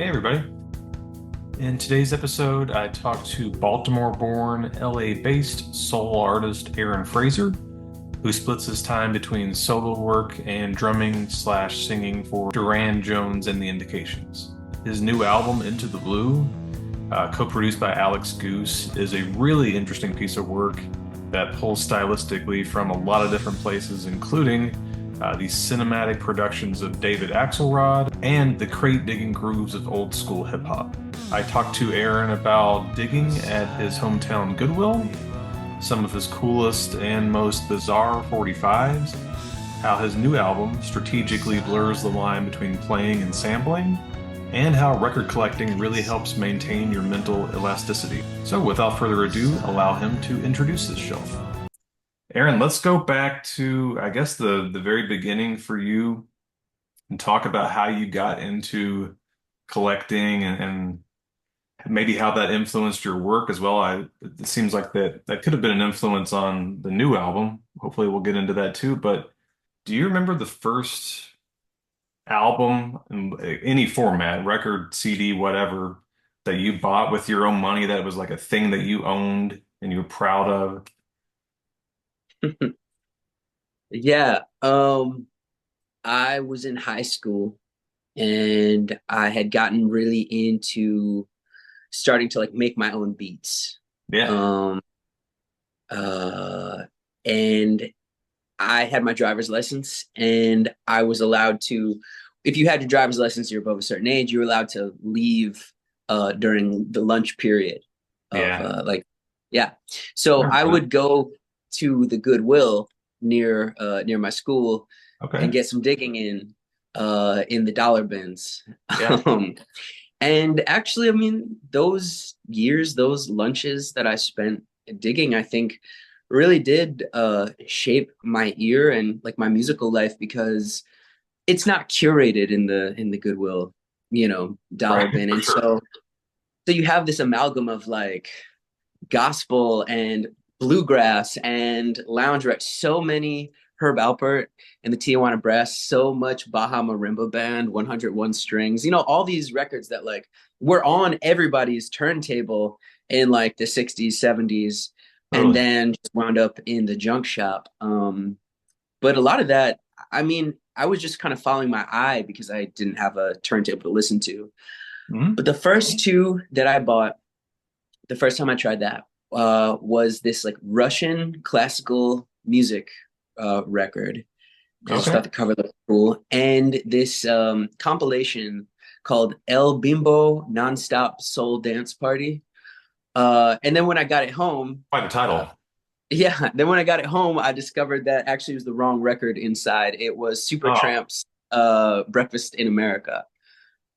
Hey, everybody. In today's episode, I talked to Baltimore-born, LA-based soul artist Aaron Frazer, who splits his time between solo work and drumming slash singing for Durand Jones and the Indications. His new album, Into the Blue, co-produced by Alex Goose, is a really interesting piece of work that pulls stylistically from a lot of different places, including the cinematic productions of David Axelrod and the crate digging grooves of old school hip hop. I talked to Aaron about digging at his hometown Goodwill, some of his coolest and most bizarre 45s, how his new album strategically blurs the line between playing and sampling, and how record collecting really helps maintain your mental elasticity. So without further ado, allow him to introduce his show. Aaron, let's go back to, I guess, the very beginning for you and talk about how you got into collecting and maybe how that influenced your work as well. It seems like that could have been an influence on the new album. Hopefully we'll get into that too. But do you remember the first album in any format, record, CD, whatever, that you bought with your own money that was like a thing that you owned and you were proud of? Yeah, I was in high school and I had gotten really into starting to like make my own beats. Yeah. Um, uh, and I had my driver's license and I was allowed to, if you had your driver's license, you're above a certain age, you were allowed to leave during the lunch period of Yeah. yeah. I So I remember that. would go to the Goodwill near my school and Okay. get some digging in the dollar bins. Yeah. Um, and actually, I mean, those years, those lunches that I spent digging, I think really did shape my ear and like my musical life because it's not curated in the Goodwill, dollar Right. bin. For And sure. so you have this amalgam of like gospel and bluegrass and lounge rock. So many Herb Alpert and the Tijuana Brass, so much Baja Marimba Band, 101 Strings. All these records that like were on everybody's turntable in like the 60s, 70s, and Totally. then just wound up in the junk shop. But a lot of that, I mean, I was just kind of following my eye because I didn't have a turntable to listen to. Mhm. But the first two that I bought the first time I tried that was this like Russian classical music record. I just Okay. thought the cover looked cool. And this compilation called El Bimbo Nonstop Soul Dance Party. And then when I got it home, Quite a title. yeah, then when I got it home, I discovered that actually was the wrong record inside. It was Oh, Supertramp's Breakfast in America.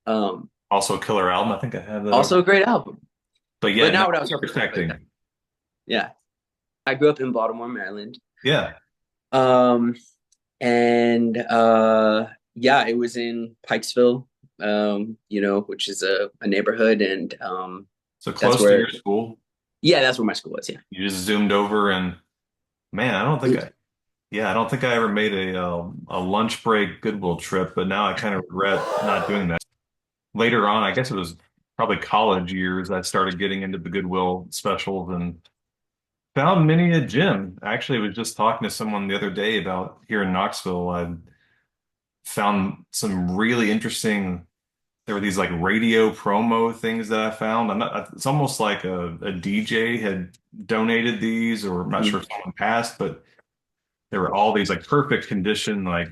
Um, also a killer album. I think I have that over. Also a great album, But but yeah, no, not what I was hoping for. But respecting. yeah, I grew up in Baltimore, Maryland. Yeah. Um, and yeah, it was in Pikesville, which is a neighborhood, and So that's close to where, your school. yeah, that's where my school was. Yeah. You just zoomed over and man, I don't think I ever made a lunch break Goodwill trip, but now I kind of regret not doing that. Later on, I guess it was probably college years, I started getting into the Goodwill specials and found many a gem. I actually was just talking to someone the other day about here in Knoxville. I found some really interesting. There were these like radio promo things that I found. It's almost like a DJ had donated these, or I'm not sure Mhm. if someone passed, but there were all these like perfect condition, like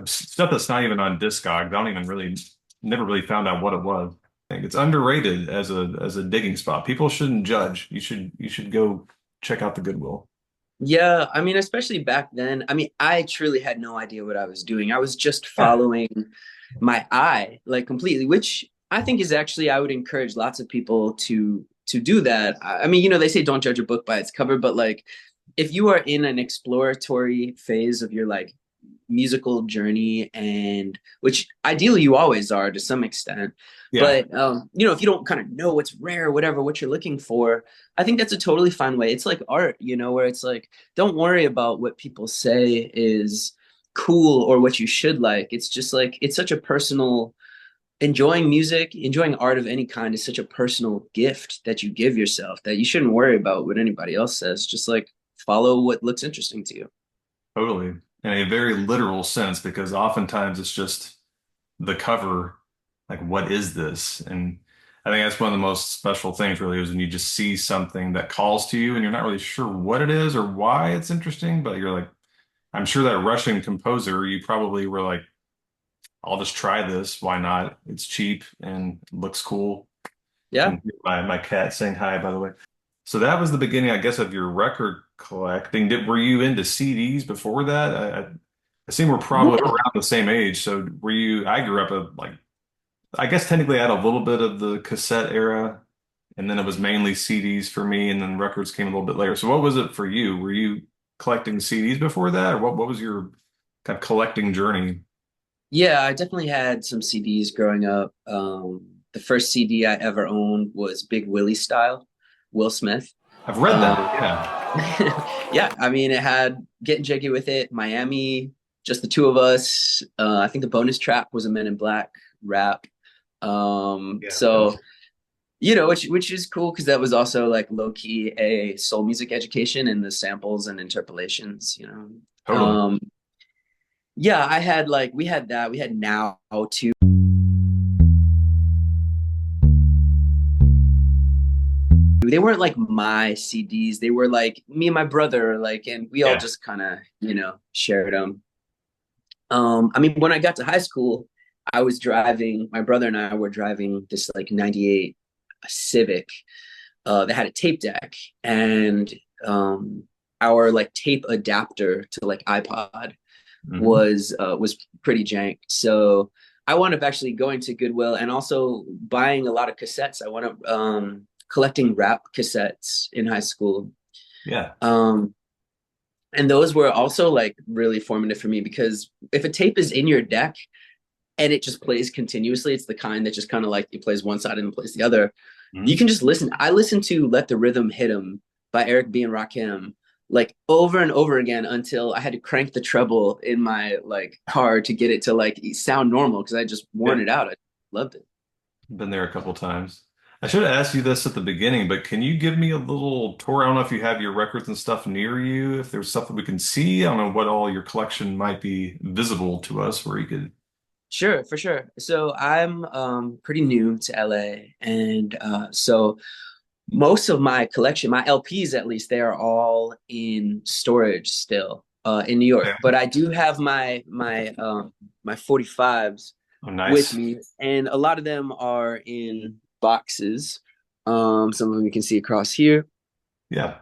stuff that's not even on Discog. I don't even really, never really found out what it was. I think it's underrated as a digging spot. People shouldn't judge. You should go check out the Goodwill. Yeah, I mean, especially back then. I mean, I truly had no idea what I was doing. I was just Yeah. following my eye, like completely, which I think is actually I would encourage lots of people to do that. I mean, they say don't judge a book by its cover, but like if you are in an exploratory phase of your like musical journey, and which ideally you always are to some extent, Yeah. but if you don't kind of know what's rare, whatever, what you're looking for, I think that's a totally fine way. It's like art, where it's like don't worry about what people say is cool or what you should like. It's just like it's such a personal enjoying music, enjoying art of any kind is such a personal gift that you give yourself that you shouldn't worry about what anybody else says. Just like follow what looks interesting to you. Totally. In a very literal sense, because oftentimes it's just the cover, like, what is this? And I think that's one of the most special things really is when you just see something that calls to you and you're not really sure what it is or why it's interesting, but you're like, I'm sure that Russian composer, you probably were like, I'll just try this. Why not? It's cheap and looks cool. Yeah. And my cat saying hi, by the way. So that was the beginning, I guess, of your record collecting. Were you into CDs before that? I assume we're probably around the same age. So were you? I grew up like I guess technically I had a little bit of the cassette era, and then it was mainly CDs for me, and then records came a little bit later. So what was it for you? Were you collecting CDs before that, or what was your kind of collecting journey? Yeah, I definitely had some CDs growing up. The first CD I ever owned was Big Willie Style, Will Smith. I've read that. Um, Yeah. yeah, I mean, it had Getting Jiggy with It, Miami, Just the Two of Us. I think the bonus track was a Men in Black rap. Yeah. So which is cool because that was also like low key a soul music education in the samples and interpolations. Totally. Um, yeah, I had like we had that. We had Now too. They weren't like my CDs. They were like me and my brother, like, and we all Yeah. just kind of, shared them. I mean, when I got to high school, I was driving, my brother and I were driving this like 98 Civic that had a tape deck and our like tape adapter to like iPod Hmm. was pretty jank. So I wound up actually going to Goodwill and also buying a lot of cassettes. I wound up collecting rap cassettes in high school. Yeah. Um, and those were also like really formative for me because if a tape is in your deck and it just plays continuously, it's the kind that just kind of like it plays one side and then plays the other. You Mhm. can just listen. I listened to Let the Rhythm Hit 'Em by Eric B. and Rakim like over and over again until I had to crank the treble in my like car to get it to like sound normal because I just worn Yeah. it out. I loved it. Been there a couple times. I should have asked you this at the beginning, but can you give me a little tour? I don't know if you have your records and stuff near you, if there's stuff that we can see. I don't know what all your collection might be visible to us where you could. Sure, for sure. So I'm pretty new to LA, and so most of my collection, my LPs at least, they are all in storage still in New York. Okay. But I do have my 45s Oh, with nice. me, and a lot of them are in boxes. Some of them you can see across here. Yeah.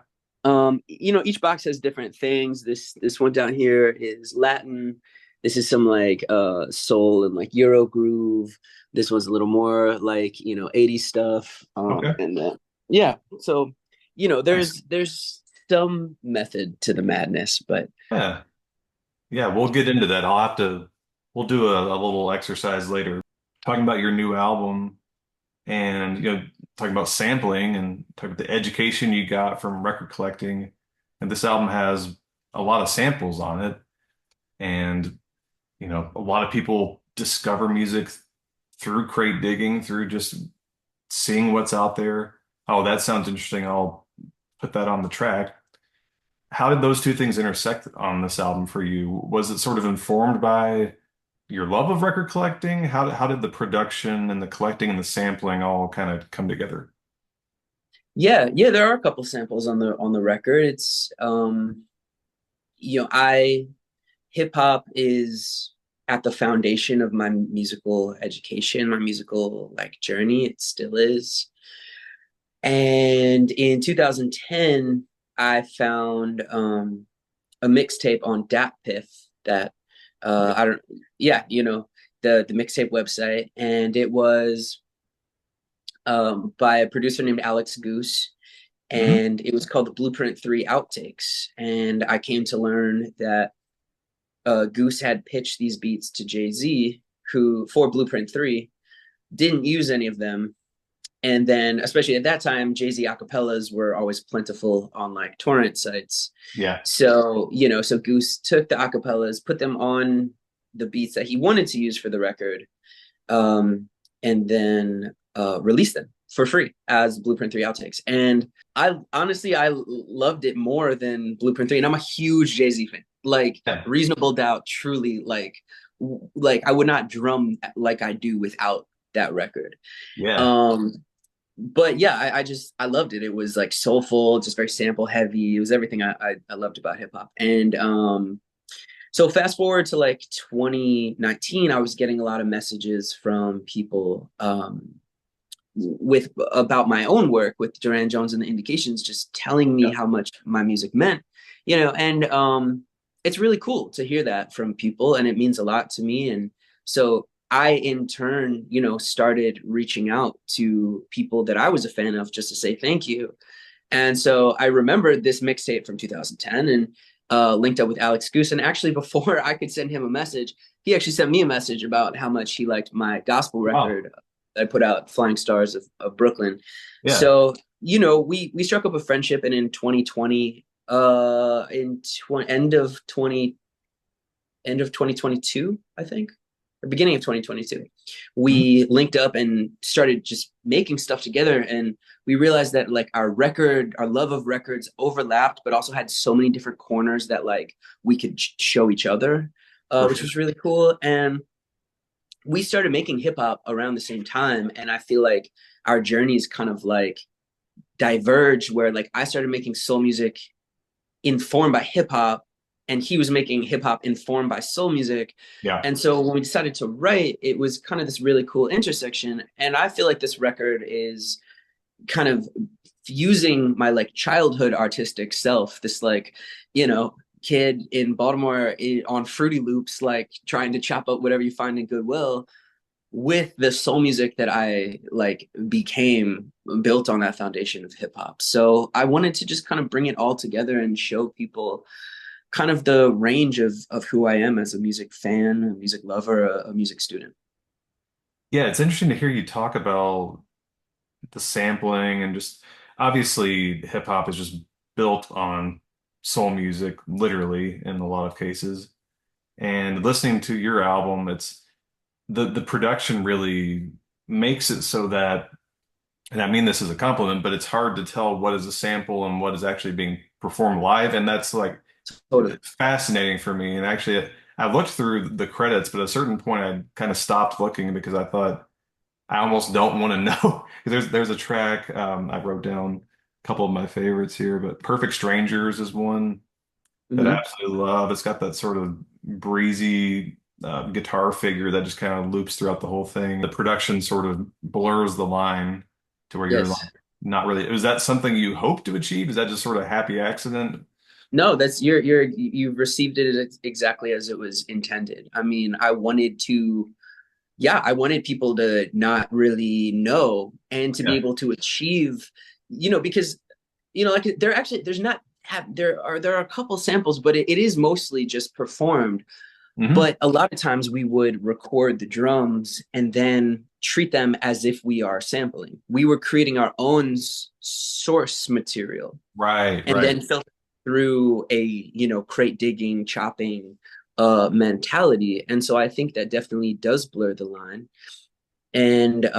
Each box has different things. This one down here is Latin. This is some like soul and like Euro groove. This one's a little more like 80s stuff. Okay. And yeah, so Nice. there's some method to the madness, but Yeah. Yeah, we'll get into that. We'll do a little exercise later. Talking about your new album and, talking about sampling and talking about the education you got from record collecting. And this album has a lot of samples on it. And a lot of people discover music through crate digging, through just seeing what's out there. Oh, that sounds interesting. I'll put that on the track. How did those two things intersect on this album for you? Was it sort of informed by your love of record collecting? How did the production and the collecting and the sampling all kind of come together? yeah, there are a couple samples on the record. It's I hip hop is at the foundation of my musical education, my musical like journey. It still is. And in 2010, I found a mixtape on DatPiff that I don't, yeah, the mixtape website, and it was by a producer named Alex Goose, Hmm. and it was called the Blueprint 3 Outtakes. And I came to learn that Goose had pitched these beats to Jay-Z, who for Blueprint 3 didn't use any of them. And then, especially at that time, Jay-Z acapellas were always plentiful on like torrent sites. Yeah. So Goose took the acapellas, put them on the beats that he wanted to use for the record, um, and then released them for free as Blueprint 3 outtakes. And I honestly, I loved it more than Blueprint 3. And I'm a huge Jay-Z fan. Like Yeah. Reasonable Doubt, truly, like I would not drum like I do without that record. Yeah. Um, but yeah, I loved it. It was like soulful, just very sample heavy. It was everything I loved about hip hop. And so fast forward to like 2019, I was getting a lot of messages from people with about my own work with Durand Jones and the Indications, just telling me Yeah. how much my music meant, and it's really cool to hear that from people, and it means a lot to me. And so I, in turn, started reaching out to people that I was a fan of just to say thank you. And so I remembered this mixtape from 2010 and linked up with Alex Goose. And actually, before I could send him a message, he actually sent me a message about how much he liked my gospel record that I put out, Flying Stars of Brooklyn. Yeah. So, we struck up a friendship, and in 2020, end of 2022, I think, or beginning of 2022, we linked up and started just making stuff together. And we realized that like our love of records overlapped, but also had so many different corners that like we could show each other, which was really cool. And we started making hip hop around the same time. And I feel like our journeys kind of like diverged, where like I started making soul music informed by hip hop, and he was making hip hop informed by soul music. Yeah. And so when we decided to write, it was kind of this really cool intersection. And I feel like this record is kind of fusing my like childhood artistic self, this like, kid in Baltimore on Fruity Loops, like trying to chop up whatever you find in Goodwill, with the soul music that I like became built on that foundation of hip hop. So I wanted to just kind of bring it all together and show people kind of the range of who I am as a music fan, a music lover, a music student. Yeah, it's interesting to hear you talk about the sampling and just obviously hip hop is just built on soul music, literally in a lot of cases. And listening to your album, it's the production really makes it so that, and I mean this as a compliment, but it's hard to tell what is a sample and what is actually being performed live. And that's like Totally. fascinating for me. And actually, I looked through the credits, but at a certain point, I kind of stopped looking because I thought I almost don't want to know. There's a track I wrote down a couple of my favorites here, but Perfect Strangers is one that I Mm-hmm. absolutely love. It's got that sort of breezy guitar figure that just kind of loops throughout the whole thing. The production sort of blurs the line to where you're like Yes. not really. Was that something you hope to achieve? Is that just sort of a happy accident? No, that's you've received it exactly as it was intended. I mean, I wanted people to not really know and to be Yeah. able to achieve, because, like there are a couple samples, but it is mostly just performed. Hmm. But a lot of times we would record the drums and then treat them as if we are sampling. We were creating our own source material Right, and right. then filter through a, crate digging, chopping mentality. And so I think that definitely does blur the line. And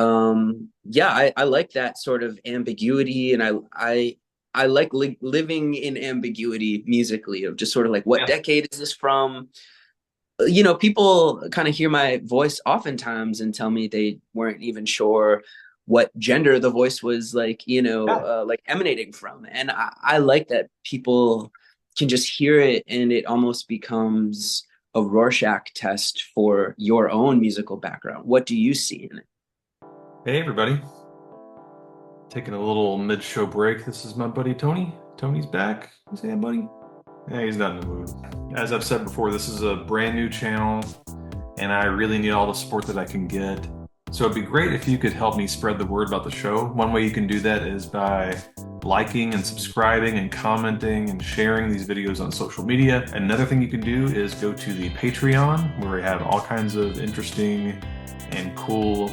yeah, I like that sort of ambiguity, and I like living in ambiguity musically, of just sort of like, what Yeah. decade is this from? People kind of hear my voice oftentimes and tell me they weren't even sure what gender the voice was like, Yeah. like emanating from. And I like that people can just hear it, and it almost becomes a Rorschach test for your own musical background. What do you see in it? Hey, everybody. Taking a little mid-show break. This is my buddy Tony. Tony's back. You say, hey, buddy? Yeah, he's not in the mood. As I've said before, this is a brand new channel, and I really need all the support that I can get. So it'd be great if you could help me spread the word about the show. One way you can do that is by liking and subscribing and commenting and sharing these videos on social media. Another thing you can do is go to the Patreon, where we have all kinds of interesting and cool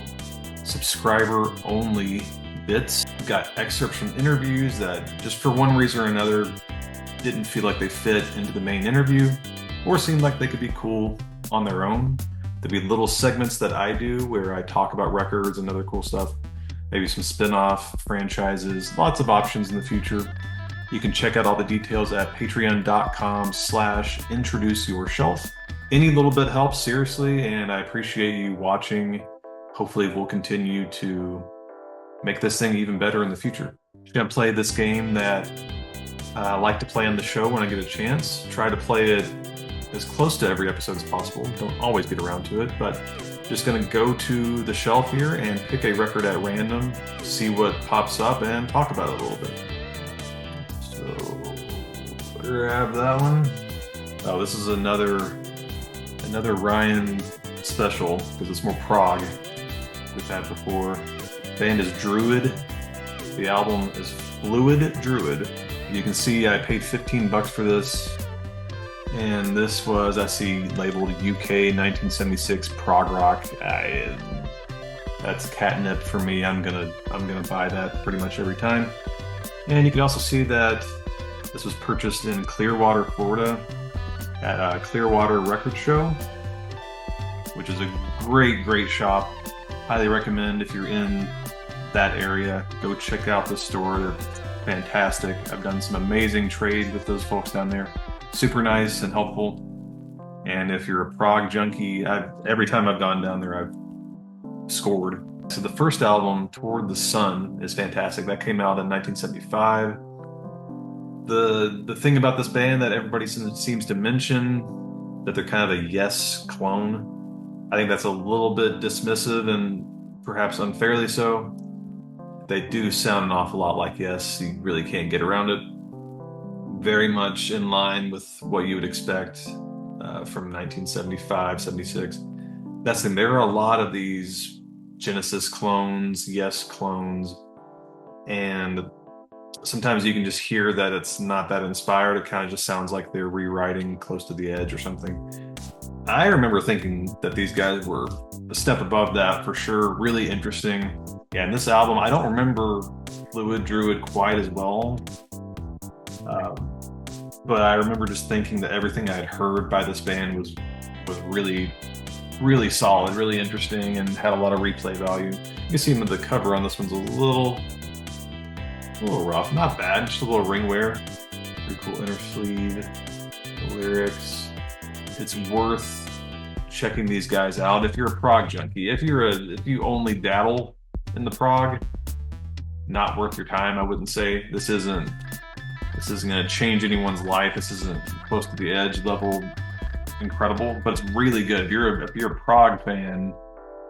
subscriber-only bits. We've got excerpts from interviews that just for one reason or another didn't feel like they fit into the main interview or seemed like they could be cool on their own. There'll be little segments that I do where I talk about records and other cool stuff, maybe some spin-off franchises, lots of options in the future. You can check out all the details at patreon.com/introduceyourshelf. Any little bit helps, seriously, and I appreciate you watching. Hopefully we'll continue to make this thing even better in the future. I'm going to play this game that I like to play on the show when I get a chance. Try to play it as close to every episode as possible. Don't always get around to it, but just going to go to the shelf here and pick a record at random, see what pops up, and talk about it a little bit. So, grab that one. Oh, this is another Ryan special because it's more prog we've had before. The band is Druid. The album is Fluid Druid. You can see I paid $15 for this, and this was, I see, labeled UK 1976 prog rock. That's catnip for me. I'm gonna buy that pretty much every time. And you can also see that this was purchased in Clearwater, Florida, at a Clearwater Record Show, which is a great shop. Highly recommend if you're in that area, go check out the store. They're fantastic. I've done some amazing trade with those folks down there. Super nice and helpful. And if you're a prog junkie, every time I've gone down there, I've scored. So the first album, Toward the Sun, is fantastic. That came out in 1975. The thing about this band that everybody seems to mention, that they're kind of a Yes clone. I think that's a little bit dismissive and perhaps unfairly so. They do sound an awful lot like Yes. You really can't get around it. Very much in line with what you would expect from 1975, 76. That's the thing. There are a lot of these Genesis clones, Yes clones, and sometimes you can just hear that it's not that inspired. It kind of just sounds like they're rewriting Close to the Edge or something. I remember thinking that these guys were a step above that for sure. Really interesting. Yeah, and this album, I don't remember Fluid Druid quite as well. But I remember just thinking that everything I had heard by this band was really, really solid, really interesting, and had a lot of replay value. You can see the cover on this one's a little rough. Not bad, just a little ring wear. Pretty cool inner sleeve. The lyrics. It's worth checking these guys out if you're a prog junkie. If you only dabble in the prog, not worth your time. I wouldn't say. This isn't going to change anyone's life. This isn't Close to the Edge level incredible, but it's really good. If you're a prog fan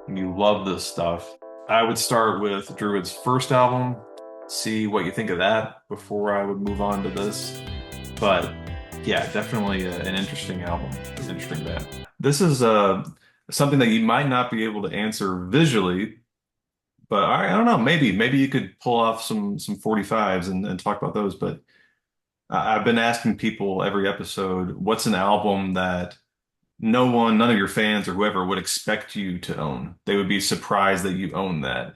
and you love this stuff, I would start with Druid's first album, see what you think of that before I would move on to this. But yeah, definitely an interesting album, an interesting band. This is something that you might not be able to answer visually, but I don't know. Maybe you could pull off some 45s and talk about those. But I've been asking people every episode, what's an album that none of your fans or whoever would expect you to own? They would be surprised that you own that.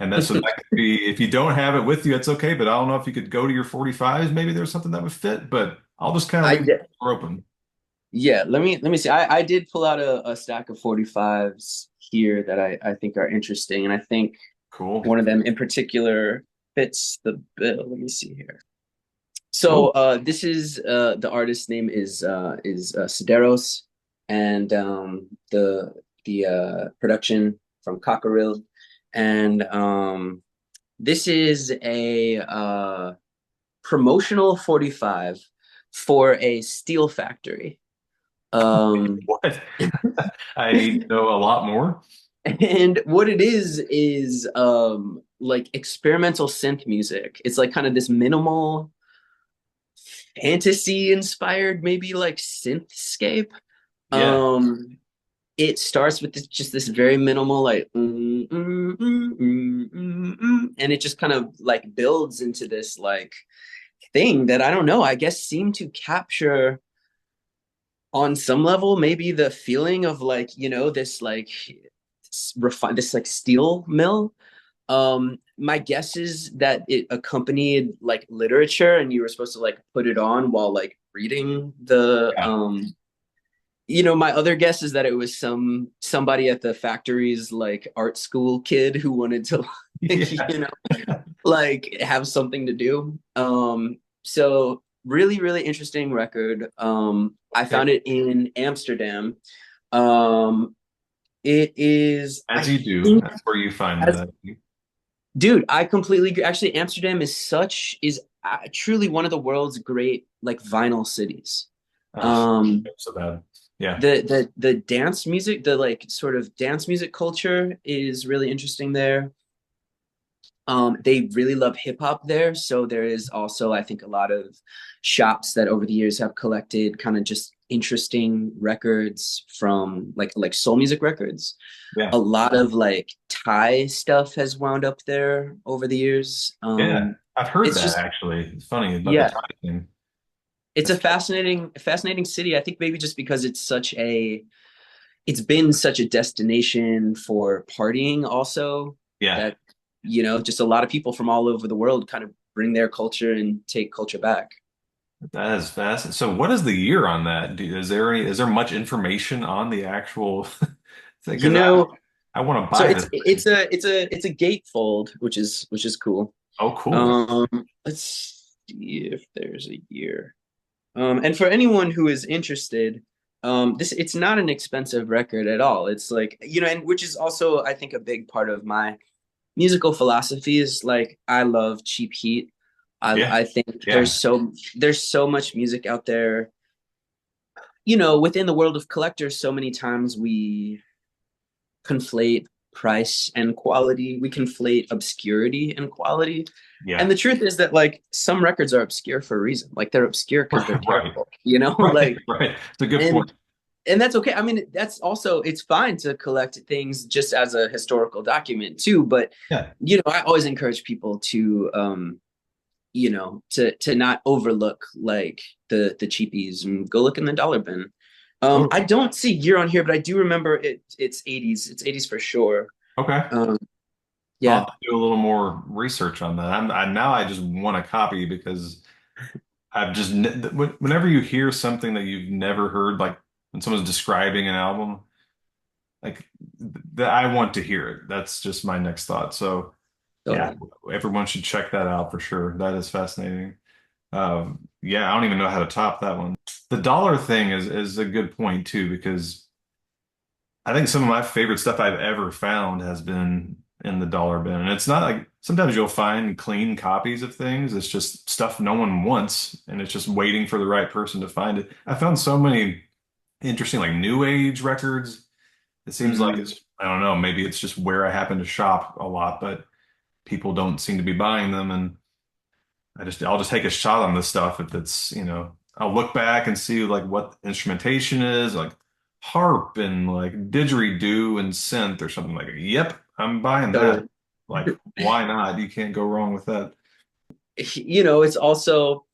And so that could be, if you don't have it with you, it's okay. But I don't know if you could go to your 45s. Maybe there's something that would fit, but I'll just kind of leave the door open. Yeah, let me see. I did pull out a stack of 45s here that I think are interesting, and I think cool. One of them in particular fits the bill. Let me see here. So this is the artist's name is Sideros, and the production from Cockerill, and this is a promotional 45 for a steel factory. What? I need to know a lot more. And what it is like experimental synth music. It's like kind of this minimal fantasy inspired, maybe like synthscape. Yeah. It starts with just this very minimal like and it just kind of like builds into this like thing that I don't know, I guess seemed to capture on some level maybe the feeling of like, you know, this like refined, this like steel mill. My guess is that it accompanied like literature and you were supposed to like put it on while like reading the My other guess is that it was somebody at the factory's like art school kid who wanted to like, Yeah. like have something to do. So really, really interesting record. I Okay. found it in Amsterdam. Um, it is, As I you do, think, that's where you find as, that. dude, I completely agree. Actually, Amsterdam is truly one of the world's great like vinyl cities. Oh, Um, so bad. Yeah. the dance music, the like sort of dance music culture is really interesting there. They really love hip hop there, so there is also, I think, a lot of shops that over the years have collected kind of just interesting records from like soul music records. Yeah. A lot of like Thai stuff has wound up there over the years. Yeah. I've heard It's that just actually. It's funny about the yeah, time thing. it's a That's, fascinating city. I think maybe just because it's been such a destination for partying also yeah. that just a lot of people from all over the world kind of bring their culture and take culture back. That is fascinating. So what is the year on that? Is there much information on the actual You because know, I want to so buy this thing. it's a gatefold, which is cool. Oh, cool. Um, let's see if there's a year. And for anyone who is interested, this it's not an expensive record at all. It's like, and which is also, I think, a big part of my musical philosophy is like I love cheap heat. Yeah. I think Yeah. there's so much music out there. Within the world of collectors, so many times we conflate price and quality. We conflate obscurity and quality. And Yeah. the truth is that like some records are obscure for a reason. Like they're obscure because they're Right. terrible, Right. like Right. It's a good point. and and that's okay. I mean, that's also it's fine to collect things just as a historical document too, but Yeah. I always encourage people to to not overlook like the cheapies and go look in the dollar bin. I Totally. don't see year on here, but I do remember it's 80s. It's 80s for sure. Okay. Um, I'll yeah. have to do a little more research on that. Now I just want a copy because I've just whenever you hear something that you've never heard, like when someone's describing an album, like that I want to hear it. That's just my next thought. So yeah, Totally. everyone should check that out for sure. That is fascinating. Yeah, I don't even know how to top that one. The dollar thing is a good point too, because I think some of my favorite stuff I've ever found has been in the dollar bin. And it's not like sometimes you'll find clean copies of things. It's just stuff no one wants, and it's just waiting for the right person to find it. I found so many interesting like new age records. It seems like Mm, it's, I don't know, maybe it's just where I happen to shop a lot, but people don't seem to be buying them. And I'll just take a shot on this stuff if it's, I'll look back and see like what instrumentation is, like harp and like didgeridoo and synth or something like, yep, I'm buying that. totally. Like, why not? You can't go wrong with that. It's also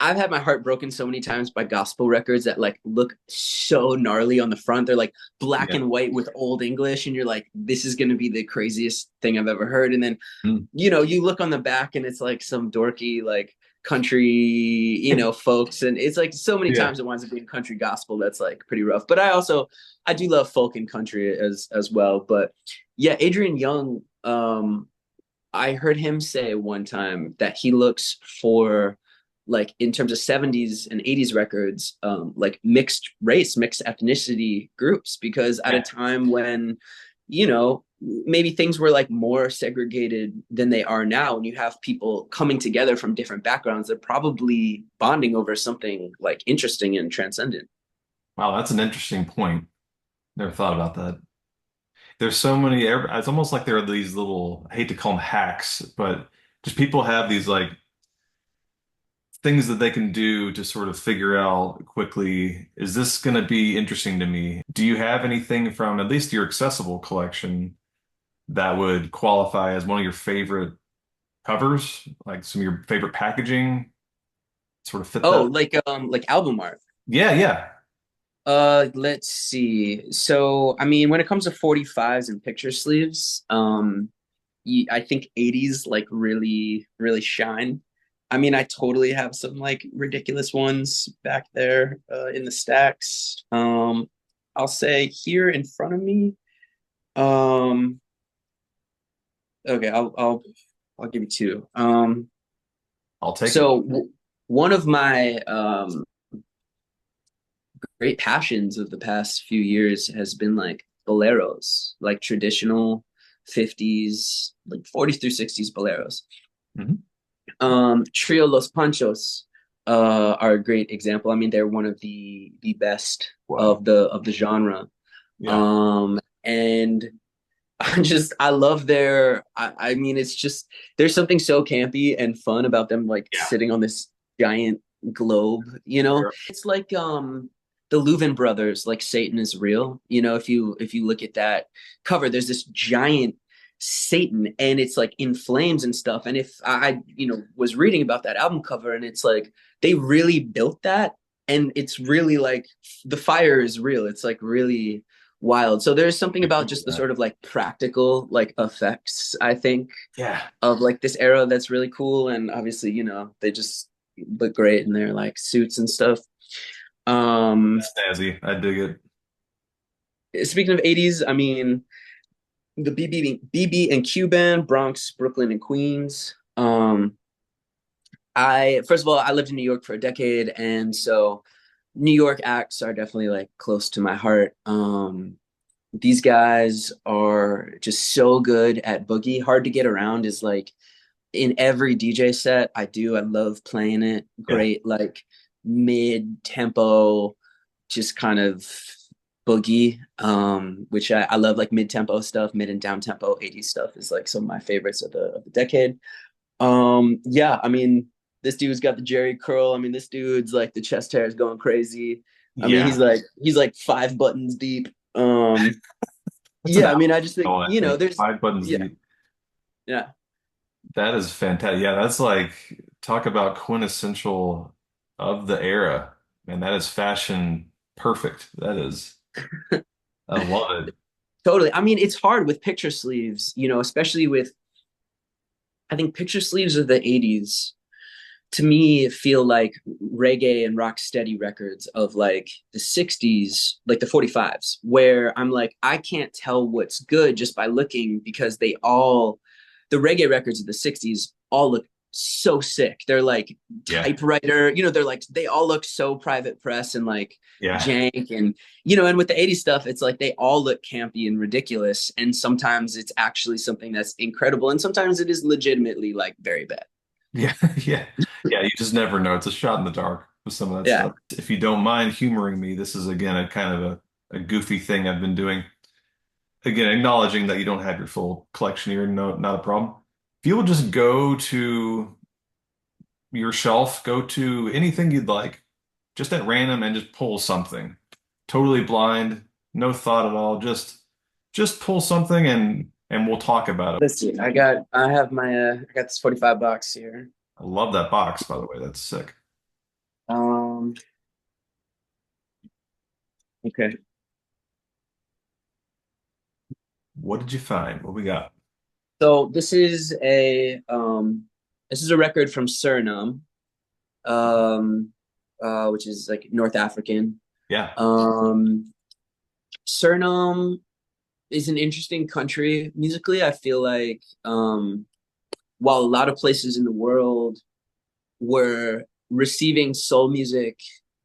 I've had my heart broken so many times by gospel records that like look so gnarly on the front. They're like black Yeah. and white with old English, and you're like, this is gonna be the craziest thing I've ever heard. And then, Mm. you look on the back and it's like some dorky like country, folks, and it's like so many Yeah. times it winds up being country gospel that's like pretty rough. But I do love folk and country as well. But yeah, Adrian Young, I heard him say one time that he looks for like in terms of 70s and 80s records, like mixed race, mixed ethnicity groups, because at a Yeah. time when, maybe things were like more segregated than they are now, and you have people coming together from different backgrounds, they're probably bonding over something like interesting and transcendent. Wow, that's an interesting point. Never thought about that. There's so many, it's almost like there are these little, I hate to call them hacks, but just people have these like things that they can do to sort of figure out quickly, is this going to be interesting to me? Do you have anything from at least your accessible collection that would qualify as one of your favorite covers, like some of your favorite packaging, sort of fit Oh, that? like album art. Yeah, yeah. Let's see. So, I mean, when it comes to 45s and picture sleeves, I think 80s like really, really shine. I mean, I totally have some like ridiculous ones back there in the stacks. I'll say here in front of me. Um, okay, I'll give you two. I'll take it. So one of my great passions of the past few years has been like boleros, like traditional 50s, like 40s through 60s boleros. Mhm. Trio Los Panchos are a great example. I mean, they're one of the best Wow. of the genre. Yeah. And I love I mean, it's just there's something so campy and fun about them like Yeah. sitting on this giant globe, you know? Sure. It's like the Louvin brothers, like Satan is real. You know, if you look at that cover, there's this giant Satan and it's like in flames and stuff. And if you know, was reading about that album cover and it's like they really built that and it's really like the fire is real. It's like really wild. So there's something I about remember just the that. sort of like practical like effects, I think, Yeah. of like this era that's really cool. And obviously, you know, they just look great in their like suits and stuff. Um, Snazzy. I dig it. Speaking of 80s, I mean, the BB and Q band, Bronx, Brooklyn, and Queens. I first of all, I lived in New York for a decade, and so New York acts are definitely like close to my heart. These guys are just so good at boogie. Hard to get around is like in every DJ set I do. I love playing it. Yeah. Great, like mid tempo, just kind of boogie. Which I love like mid tempo stuff, mid and down tempo 80s stuff is like some of my favorites of the decade. Yeah, I mean, this dude's got the Jerry curl. I mean, this dude's like the chest hair is going crazy. I mean, Yeah. he's like five buttons deep. That's an Yeah, I album mean, I just think, title, I you know, think. there's Five buttons yeah, deep. yeah, That is fantastic. Yeah, that's like talk about quintessential of the era. Man, that is fashion perfect. That is. I love it. totally. I mean, it's hard with picture sleeves, you know, especially with I think picture sleeves of the 80s to me feel like reggae and rock steady records of like the 60s, like the 45s, where I'm like, I can't tell what's good just by looking because the reggae records of the 60s all look so sick. They're like Yeah. typewriter, you know, they all look so private press and like Yeah. jank. And, you know, and with the 80s stuff, it's like they all look campy and ridiculous. And sometimes it's actually something that's incredible. And sometimes it is legitimately like very bad. Yeah. Yeah. Yeah. You just never know. It's a shot in the dark with some of that Yeah. stuff. If you don't mind humoring me, this is again a kind of a goofy thing I've been doing. Again, acknowledging that you don't have your full collection here, no, not a problem. If you will just go to your shelf, go to anything you'd like, just at random and just pull something. Totally blind, no thought at all. Just pull something and we'll talk about it. Let's see. I got this 45 bucks here. I love that box, by the way. That's sick. Um, okay. What did you find? What we got? So this is a record from Suriname, um, which is like North African. Yeah. Um, Suriname is an interesting country musically. I feel like while a lot of places in the world were receiving soul music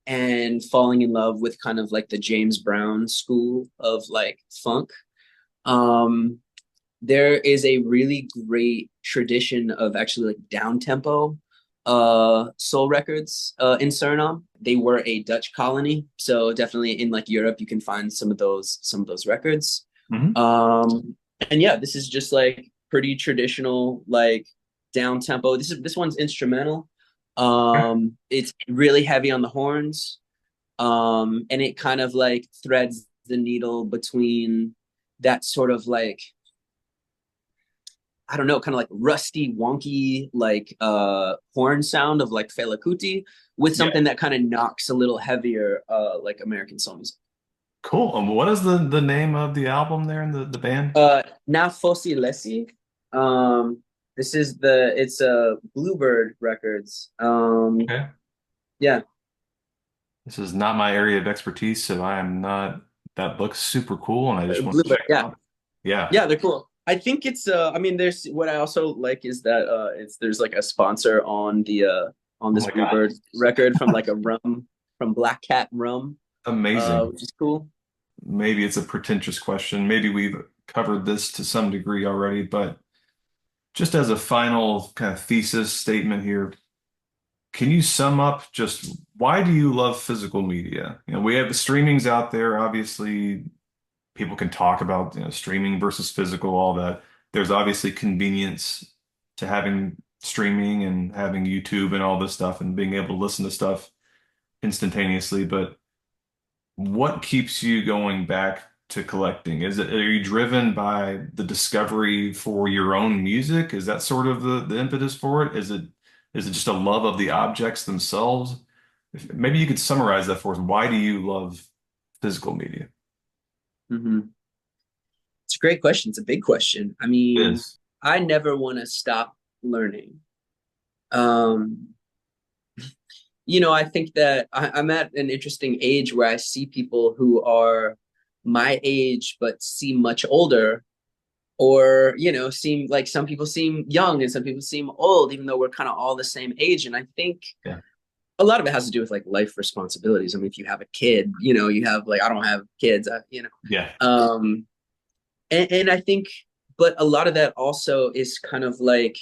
and falling in love with kind of like the James Brown school of like funk. Um, there is a really great tradition of actually like down tempo soul records in Suriname. They were a Dutch colony, so definitely in like Europe you can find some of those records. Hmm. Um, and yeah, this is just like pretty traditional like down tempo. This one's instrumental. It's really heavy on the horns. And it kind of like threads the needle between that sort of like I don't know, kind of like rusty, wonky, like horn sound of like Fela Kuti with Yeah. something that kind of knocks a little heavier, like American soul music. Cool. What is the name of the album there in the band? Na Fosse Lesi. Um, This is it's Bluebird Records. Okay. Yeah, This is not my area of expertise, so I am not. That looks super cool, and I just want to Bluebird. check it Yeah, out. Yeah. yeah, they're cool. I think it's I mean there's what I also like is that it's there's like a sponsor on Oh this my God. Bluebird record from like a rum from Black Cat Rum, Amazing. which is cool. Maybe it's a pretentious question. Maybe we've covered this to some degree already, but just as a final kind of thesis statement here, can you sum up just why do you love physical media? We have the streamings out there. Obviously, people can talk about, streaming versus physical, all that. There's obviously convenience to having streaming and having YouTube and all this stuff and being able to listen to stuff instantaneously. But what keeps you going back to collecting? Are you driven by the discovery for your own music? Is that sort of the impetus for it? Is it just a love of the objects themselves? Maybe you could summarize that for us. Why do you love physical media? Hmm. It's a great question. It's a big question. I It mean, is. I never want to stop learning. Um, I think that I'm at an interesting age where I see people who are my age but seem much older, or seem like some people seem young and some people seem old, even though we're kind of all the same age. And I think Yeah. a lot of it has to do with like life responsibilities. I mean, if you have a kid, you have like I don't have kids, Yeah. um, and I think, but a lot of that also is kind of like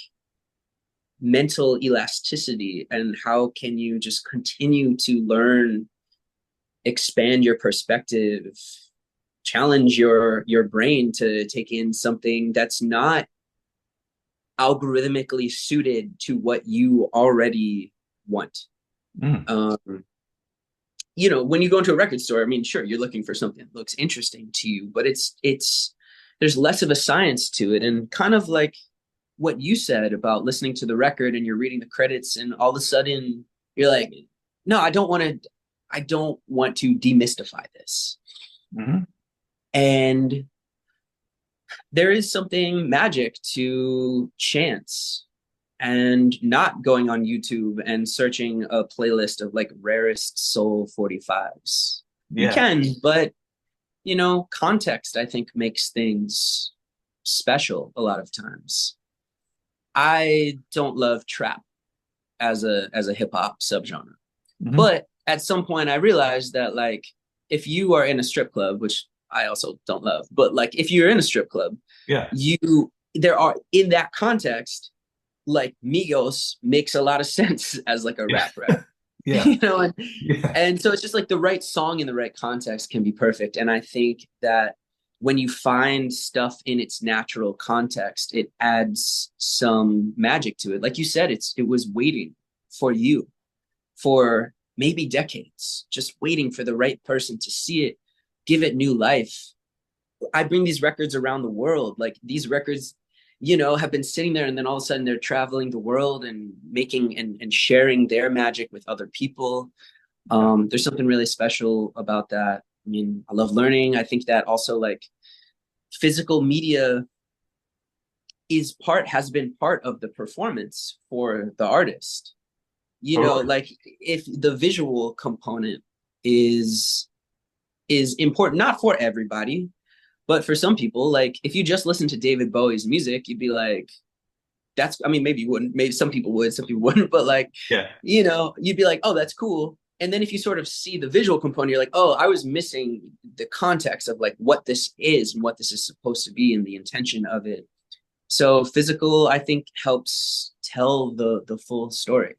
mental elasticity, and how can you just continue to learn, expand your perspective, challenge your brain to take in something that's not algorithmically suited to what you already want. Mm. um when you go into a record store, I mean, sure, you're looking for something that looks interesting to you, but it's there's less of a science to it. And kind of like what you said about listening to the record and you're reading the credits and all of a sudden you're like, no, I don't want to demystify this. Hmm. And there is something magic to chance and not going on YouTube and searching a playlist of like rarest soul 45s. You Yeah. can, but context, I think, makes things special a lot of times. I don't love trap as a hip hop subgenre. Hmm. But at some point I realized that like if you are in a strip club, which I also don't love, but like if you're in a strip club, Yeah. you there are in that context, like Migos makes a lot of sense as like a Yeah. rap rap. Yeah. you know, and Yeah. and so it's just like the right song in the right context can be perfect. And I think that when you find stuff in its natural context, it adds some magic to it. Like you said, it was waiting for you for maybe decades, just waiting for the right person to see it, give it new life. I bring these records around the world. Like these records, have been sitting there, and then all of a sudden they're traveling the world and making and sharing their magic with other people. Yeah. There's something really special about that. I mean, I love learning. I think that also like physical media has been part of the performance for the artist. Totally. Like if the visual component is important, not for everybody, but for some people. Like if you just listen to David Bowie's music, you'd be like, that's, I mean, maybe you wouldn't, maybe some people would, some people wouldn't, but like, Yeah. you'd be like, oh, that's cool. And then if you sort of see the visual component, you're like, oh, I was missing the context of like what this is and what this is supposed to be and the intention of it. So physical, I think, helps tell the full story.